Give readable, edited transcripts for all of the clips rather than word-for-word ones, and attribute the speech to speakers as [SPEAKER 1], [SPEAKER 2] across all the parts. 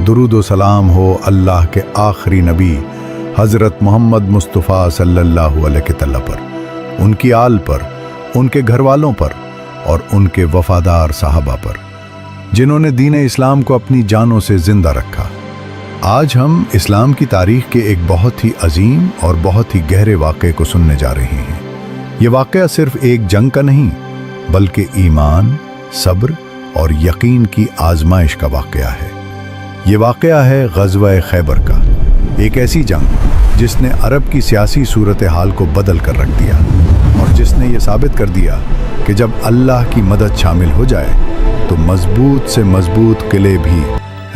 [SPEAKER 1] درود و سلام ہو اللہ کے آخری نبی حضرت محمد مصطفیٰ صلی اللہ علیہ وسلم پر، ان کی آل پر، ان کے گھر والوں پر اور ان کے وفادار صحابہ پر، جنہوں نے دین اسلام کو اپنی جانوں سے زندہ رکھا۔ آج ہم اسلام کی تاریخ کے ایک بہت ہی عظیم اور بہت ہی گہرے واقعے کو سننے جا رہے ہیں۔ یہ واقعہ صرف ایک جنگ کا نہیں، بلکہ ایمان، صبر اور یقین کی آزمائش کا واقعہ ہے۔ یہ واقعہ ہے غزوہ خیبر کا، ایک ایسی جنگ جس نے عرب کی سیاسی صورتحال کو بدل کر رکھ دیا اور جس نے یہ ثابت کر دیا کہ جب اللہ کی مدد شامل ہو جائے تو مضبوط سے مضبوط قلعے بھی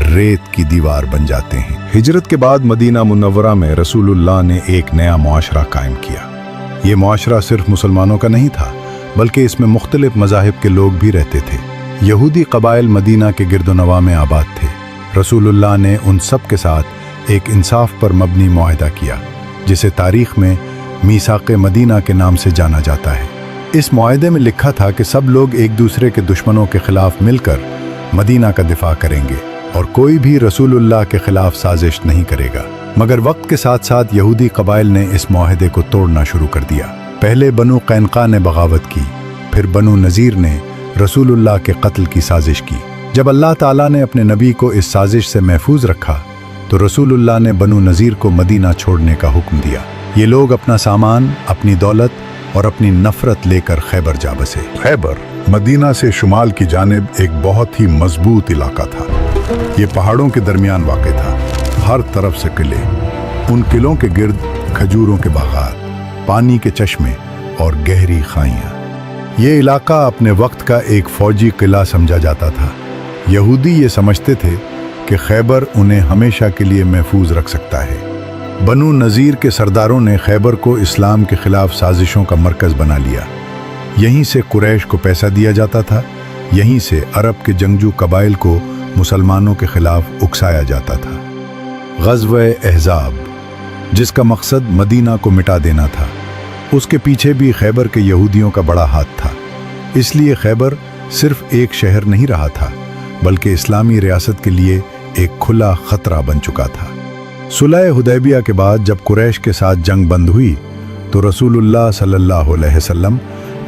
[SPEAKER 1] ریت کی دیوار بن جاتے ہیں۔ ہجرت کے بعد مدینہ منورہ میں رسول اللہ نے ایک نیا معاشرہ قائم کیا۔ یہ معاشرہ صرف مسلمانوں کا نہیں تھا، بلکہ اس میں مختلف مذاہب کے لوگ بھی رہتے تھے۔ یہودی قبائل مدینہ کے گرد و نواح میں آباد تھے۔ رسول اللہ نے ان سب کے ساتھ ایک انصاف پر مبنی معاہدہ کیا، جسے تاریخ میں میثاق مدینہ کے نام سے جانا جاتا ہے۔ اس معاہدے میں لکھا تھا کہ سب لوگ ایک دوسرے کے دشمنوں کے خلاف مل کر مدینہ کا دفاع کریں گے اور کوئی بھی رسول اللہ کے خلاف سازش نہیں کرے گا۔ مگر وقت کے ساتھ ساتھ یہودی قبائل نے اس معاہدے کو توڑنا شروع کر دیا۔ پہلے بنو قینقاع نے بغاوت کی، پھر بنو نذیر نے رسول اللہ کے قتل کی سازش کی۔ جب اللہ تعالیٰ نے اپنے نبی کو اس سازش سے محفوظ رکھا تو رسول اللہ نے بنو نذیر کو مدینہ چھوڑنے کا حکم دیا۔ یہ لوگ اپنا سامان، اپنی دولت اور اپنی نفرت لے کر خیبر جا بسے۔ خیبر مدینہ سے شمال کی جانب ایک بہت ہی مضبوط علاقہ تھا۔ یہ پہاڑوں کے درمیان واقع تھا، ہر طرف سے قلعے، ان قلعوں کے گرد کھجوروں کے باغات، پانی کے چشمے اور گہری خائیاں۔ یہ علاقہ اپنے وقت کا ایک فوجی قلعہ سمجھا جاتا تھا۔ یہودی یہ سمجھتے تھے کہ خیبر انہیں ہمیشہ کے لیے محفوظ رکھ سکتا ہے۔ بنو نذیر کے سرداروں نے خیبر کو اسلام کے خلاف سازشوں کا مرکز بنا لیا۔ یہیں سے قریش کو پیسہ دیا جاتا تھا، یہیں سے عرب کے جنگجو قبائل کو مسلمانوں کے خلاف اکسایا جاتا تھا۔ غزوہ احزاب، جس کا مقصد مدینہ کو مٹا دینا تھا، اس کے پیچھے بھی خیبر کے یہودیوں کا بڑا ہاتھ تھا۔ اس لیے خیبر صرف ایک شہر نہیں رہا تھا، بلکہ اسلامی ریاست کے لیے ایک کھلا خطرہ بن چکا تھا۔ صلح حدیبیہ کے بعد جب قریش کے ساتھ جنگ بند ہوئی تو رسول اللہ صلی اللہ علیہ وسلم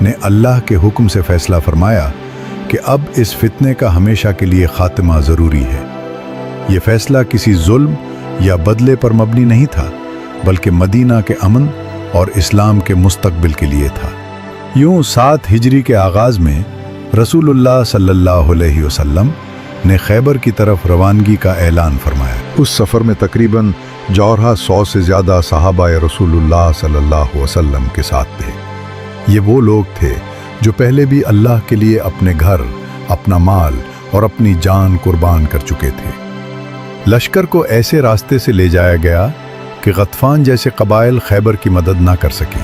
[SPEAKER 1] نے اللہ کے حکم سے فیصلہ فرمایا کہ اب اس فتنے کا ہمیشہ کے لیے خاتمہ ضروری ہے۔ یہ فیصلہ کسی ظلم یا بدلے پر مبنی نہیں تھا، بلکہ مدینہ کے امن اور اسلام کے مستقبل کے لیے تھا۔ یوں 7 ہجری کے آغاز میں رسول اللہ صلی اللہ علیہ وسلم نے خیبر کی طرف روانگی کا اعلان فرمایا۔ اس سفر میں تقریباً 100 سے زیادہ صحابہ رسول اللہ صلی اللہ علیہ وسلم کے ساتھ تھے۔ یہ وہ لوگ تھے جو پہلے بھی اللہ کے لیے اپنے گھر، اپنا مال اور اپنی جان قربان کر چکے تھے۔ لشکر کو ایسے راستے سے لے جایا گیا کہ غطفان جیسے قبائل خیبر کی مدد نہ کر سکیں۔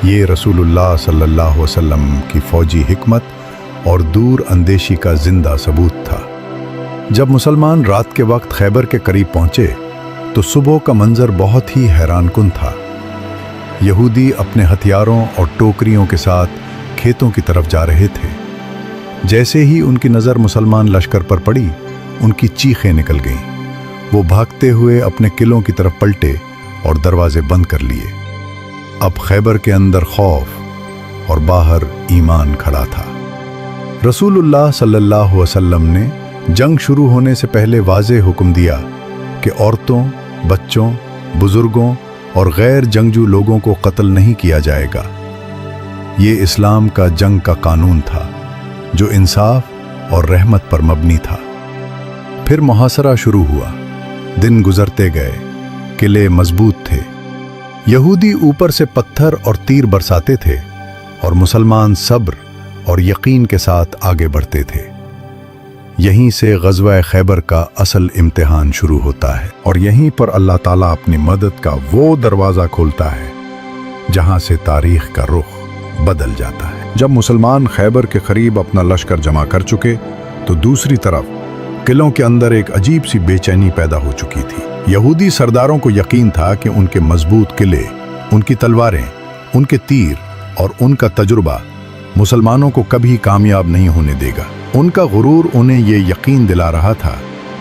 [SPEAKER 1] یہ رسول اللہ صلی اللہ علیہ وسلم کی فوجی حکمت اور دور اندیشی کا زندہ ثبوت تھا۔ جب مسلمان رات کے وقت خیبر کے قریب پہنچے تو صبح کا منظر بہت ہی حیران کن تھا۔ یہودی اپنے ہتھیاروں اور ٹوکریوں کے ساتھ کھیتوں کی طرف جا رہے تھے۔ جیسے ہی ان کی نظر مسلمان لشکر پر پڑی، ان کی چیخیں نکل گئیں۔ وہ بھاگتے ہوئے اپنے قلعوں کی طرف پلٹے اور دروازے بند کر لیے۔ اب خیبر کے اندر خوف اور باہر ایمان کھڑا تھا۔ رسول اللہ صلی اللہ علیہ وسلم نے جنگ شروع ہونے سے پہلے واضح حکم دیا کہ عورتوں، بچوں، بزرگوں اور غیر جنگجو لوگوں کو قتل نہیں کیا جائے گا۔ یہ اسلام کا جنگ کا قانون تھا جو انصاف اور رحمت پر مبنی تھا۔ پھر محاصرہ شروع ہوا۔ دن گزرتے گئے، قلعے مضبوط تھے۔ یہودی اوپر سے پتھر اور تیر برساتے تھے اور مسلمان صبر اور یقین کے ساتھ آگے بڑھتے تھے۔ یہیں سے غزوہ خیبر کا اصل امتحان شروع ہوتا ہے، اور یہیں پر اللہ تعالیٰ اپنی مدد کا وہ دروازہ کھولتا ہے جہاں سے تاریخ کا رخ بدل جاتا ہے۔ جب مسلمان خیبر کے قریب اپنا لشکر جمع کر چکے تو دوسری طرف قلعوں کے اندر ایک عجیب سی بے چینی پیدا ہو چکی تھی۔ یہودی سرداروں کو یقین تھا کہ ان کے مضبوط قلعے، ان کی تلواریں، ان کے تیر اور ان کا تجربہ مسلمانوں کو کبھی کامیاب نہیں ہونے دے گا۔ ان کا غرور انہیں یہ یقین دلا رہا تھا